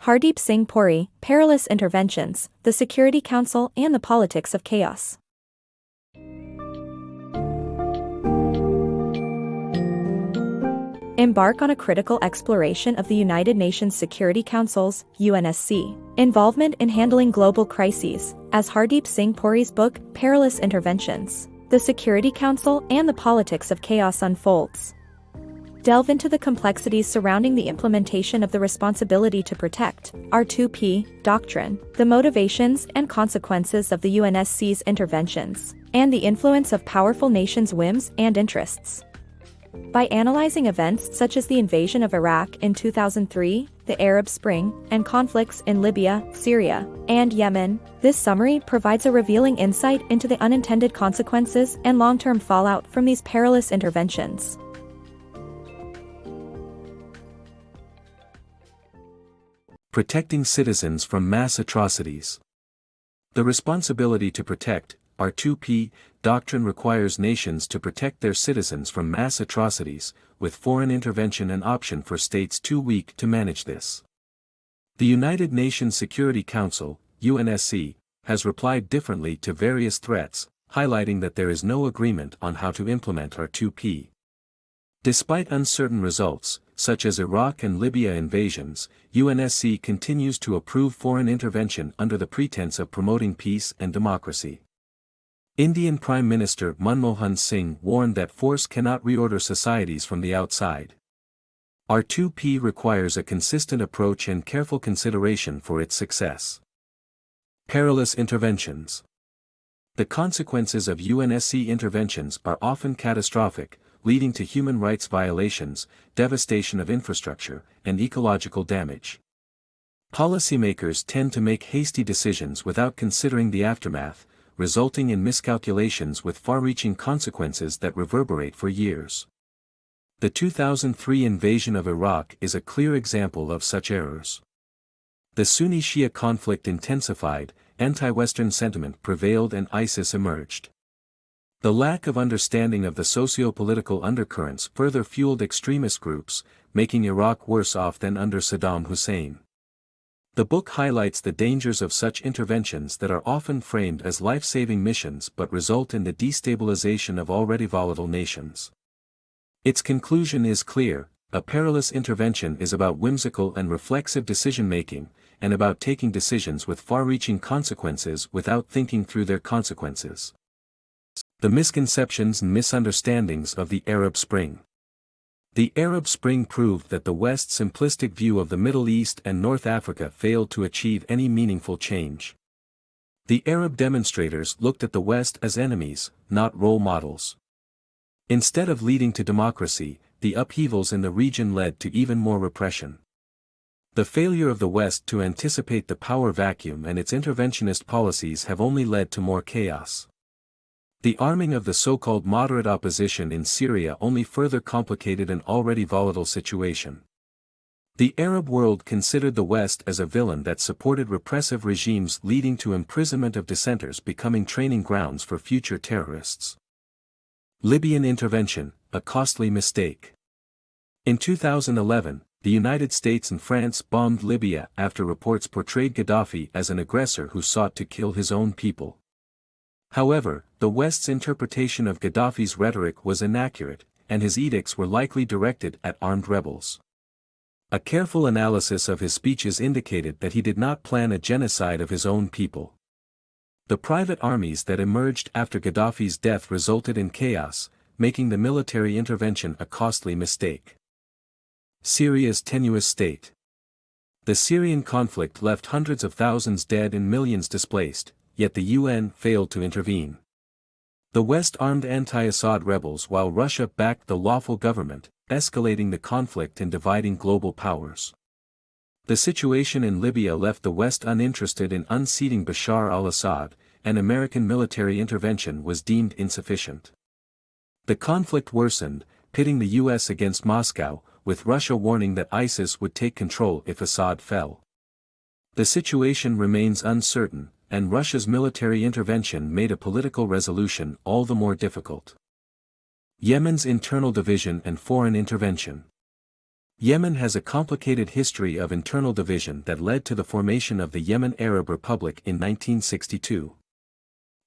Hardeep Singh Puri, Perilous Interventions, the Security Council and the Politics of Chaos. Embark on a critical exploration of the United Nations Security Council's (UNSC) involvement in handling global crises, as Hardeep Singh Puri's book, Perilous Interventions, the Security Council and the Politics of Chaos unfolds. Delve into the complexities surrounding the implementation of the Responsibility to Protect (R2P) doctrine, the motivations and consequences of the UNSC's interventions, and the influence of powerful nations' whims and interests. By analyzing events such as the invasion of Iraq in 2003, the Arab Spring, and conflicts in Libya, Syria, and Yemen, this summary provides a revealing insight into the unintended consequences and long-term fallout from these perilous interventions. Protecting citizens from mass atrocities. The Responsibility to Protect, R2P, doctrine requires nations to protect their citizens from mass atrocities, with foreign intervention an option for states too weak to manage this. The United Nations Security Council, UNSC, has replied differently to various threats, highlighting that there is no agreement on how to implement R2P. Despite uncertain results, such as Iraq and Libya invasions, UNSC continues to approve foreign intervention under the pretense of promoting peace and democracy. Indian Prime Minister Manmohan Singh warned that force cannot reorder societies from the outside. R2P requires a consistent approach and careful consideration for its success. Perilous Interventions. The consequences of UNSC interventions are often catastrophic, leading to human rights violations, devastation of infrastructure, and ecological damage. Policymakers tend to make hasty decisions without considering the aftermath, resulting in miscalculations with far-reaching consequences that reverberate for years. The 2003 invasion of Iraq is a clear example of such errors. The Sunni-Shia conflict intensified, anti-Western sentiment prevailed and ISIS emerged. The lack of understanding of the socio-political undercurrents further fueled extremist groups, making Iraq worse off than under Saddam Hussein. The book highlights the dangers of such interventions that are often framed as life-saving missions but result in the destabilization of already volatile nations. Its conclusion is clear: a perilous intervention is about whimsical and reflexive decision-making, and about taking decisions with far-reaching consequences without thinking through their consequences. The misconceptions and misunderstandings of the Arab Spring. The Arab Spring proved that the West's simplistic view of the Middle East and North Africa failed to achieve any meaningful change. The Arab demonstrators looked at the West as enemies, not role models. Instead of leading to democracy, the upheavals in the region led to even more repression. The failure of the West to anticipate the power vacuum and its interventionist policies have only led to more chaos. The arming of the so-called moderate opposition in Syria only further complicated an already volatile situation. The Arab world considered the West as a villain that supported repressive regimes, leading to imprisonment of dissenters becoming training grounds for future terrorists. Libyan intervention, a costly mistake. In 2011, the United States and France bombed Libya after reports portrayed Gaddafi as an aggressor who sought to kill his own people. However, the West's interpretation of Gaddafi's rhetoric was inaccurate, and his edicts were likely directed at armed rebels. A careful analysis of his speeches indicated that he did not plan a genocide of his own people. The private armies that emerged after Gaddafi's death resulted in chaos, making the military intervention a costly mistake. Syria's tenuous state. The Syrian conflict left hundreds of thousands dead and millions displaced, yet the UN failed to intervene. The West armed anti-Assad rebels while Russia backed the lawful government, escalating the conflict and dividing global powers. The situation in Libya left the West uninterested in unseating Bashar al-Assad, and American military intervention was deemed insufficient. The conflict worsened, pitting the US against Moscow, with Russia warning that ISIS would take control if Assad fell. The situation remains uncertain, and Russia's military intervention made a political resolution all the more difficult. Yemen's internal division and foreign intervention. Yemen has a complicated history of internal division that led to the formation of the Yemen Arab Republic in 1962.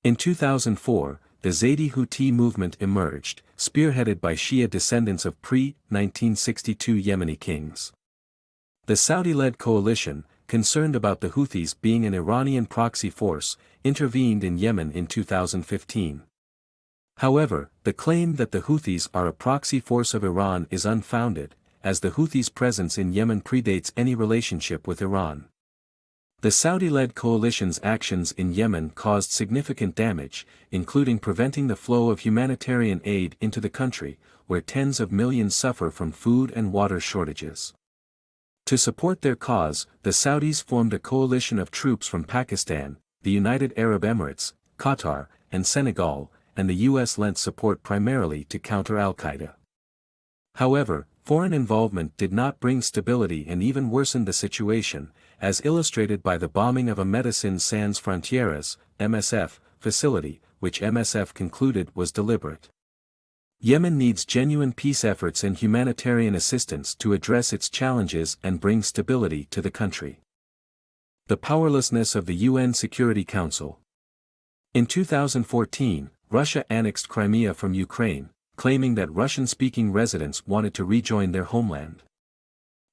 In 2004, the Zaidi Houthi movement emerged, spearheaded by Shia descendants of pre-1962 Yemeni kings. The Saudi-led coalition, concerned about the Houthis being an Iranian proxy force, intervened in Yemen in 2015. However, the claim that the Houthis are a proxy force of Iran is unfounded, as the Houthis' presence in Yemen predates any relationship with Iran. The Saudi-led coalition's actions in Yemen caused significant damage, including preventing the flow of humanitarian aid into the country, where tens of millions suffer from food and water shortages. To support their cause, the Saudis formed a coalition of troops from Pakistan, the United Arab Emirates, Qatar, and Senegal, and the U.S. lent support primarily to counter al-Qaeda. However, foreign involvement did not bring stability and even worsened the situation, as illustrated by the bombing of a Médecins Sans Frontières (MSF) facility, which MSF concluded was deliberate. Yemen needs genuine peace efforts and humanitarian assistance to address its challenges and bring stability to the country. The powerlessness of the UN Security Council. In 2014, Russia annexed Crimea from Ukraine, claiming that Russian-speaking residents wanted to rejoin their homeland.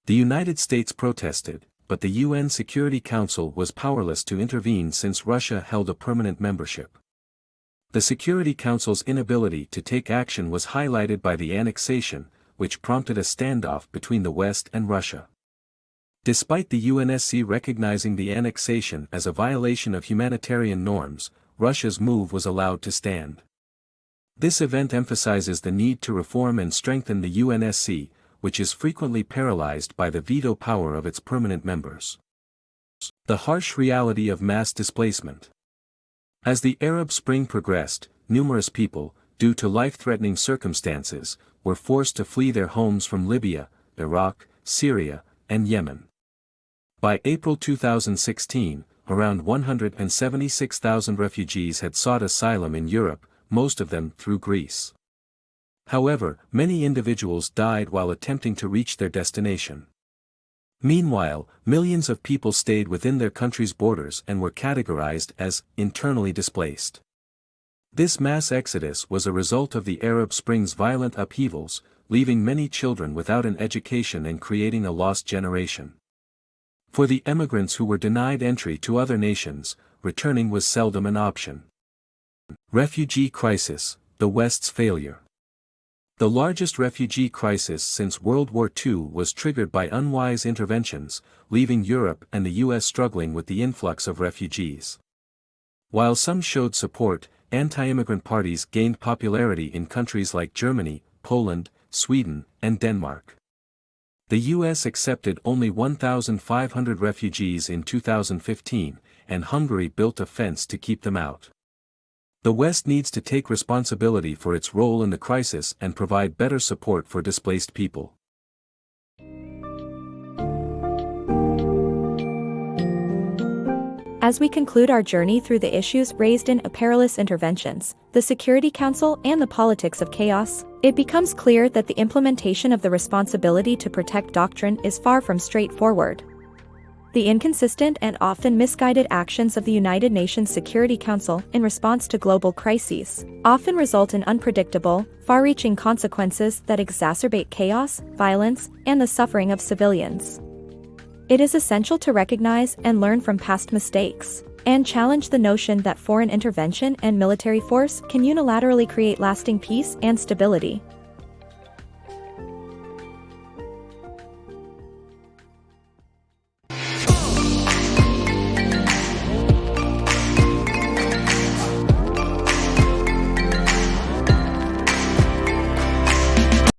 The United States protested, but the UN Security Council was powerless to intervene since Russia held a permanent membership. The Security Council's inability to take action was highlighted by the annexation, which prompted a standoff between the West and Russia. Despite the UNSC recognizing the annexation as a violation of humanitarian norms, Russia's move was allowed to stand. This event emphasizes the need to reform and strengthen the UNSC, which is frequently paralyzed by the veto power of its permanent members. The harsh reality of mass displacement. As the Arab Spring progressed, numerous people, due to life-threatening circumstances, were forced to flee their homes from Libya, Iraq, Syria, and Yemen. By April 2016, around 176,000 refugees had sought asylum in Europe, most of them through Greece. However, many individuals died while attempting to reach their destination. Meanwhile, millions of people stayed within their country's borders and were categorized as internally displaced. This mass exodus was a result of the Arab Spring's violent upheavals, leaving many children without an education and creating a lost generation. For the emigrants who were denied entry to other nations, returning was seldom an option. Refugee crisis, the West's failure. The largest refugee crisis since World War II was triggered by unwise interventions, leaving Europe and the US struggling with the influx of refugees. While some showed support, anti-immigrant parties gained popularity in countries like Germany, Poland, Sweden, and Denmark. The US accepted only 1,500 refugees in 2015, and Hungary built a fence to keep them out. The West needs to take responsibility for its role in the crisis and provide better support for displaced people. As we conclude our journey through the issues raised in Perilous Interventions, the Security Council and the politics of chaos, it becomes clear that the implementation of the responsibility to protect doctrine is far from straightforward. The inconsistent and often misguided actions of the United Nations Security Council in response to global crises often result in unpredictable, far-reaching consequences that exacerbate chaos, violence, and the suffering of civilians. It is essential to recognize and learn from past mistakes, and challenge the notion that foreign intervention and military force can unilaterally create lasting peace and stability.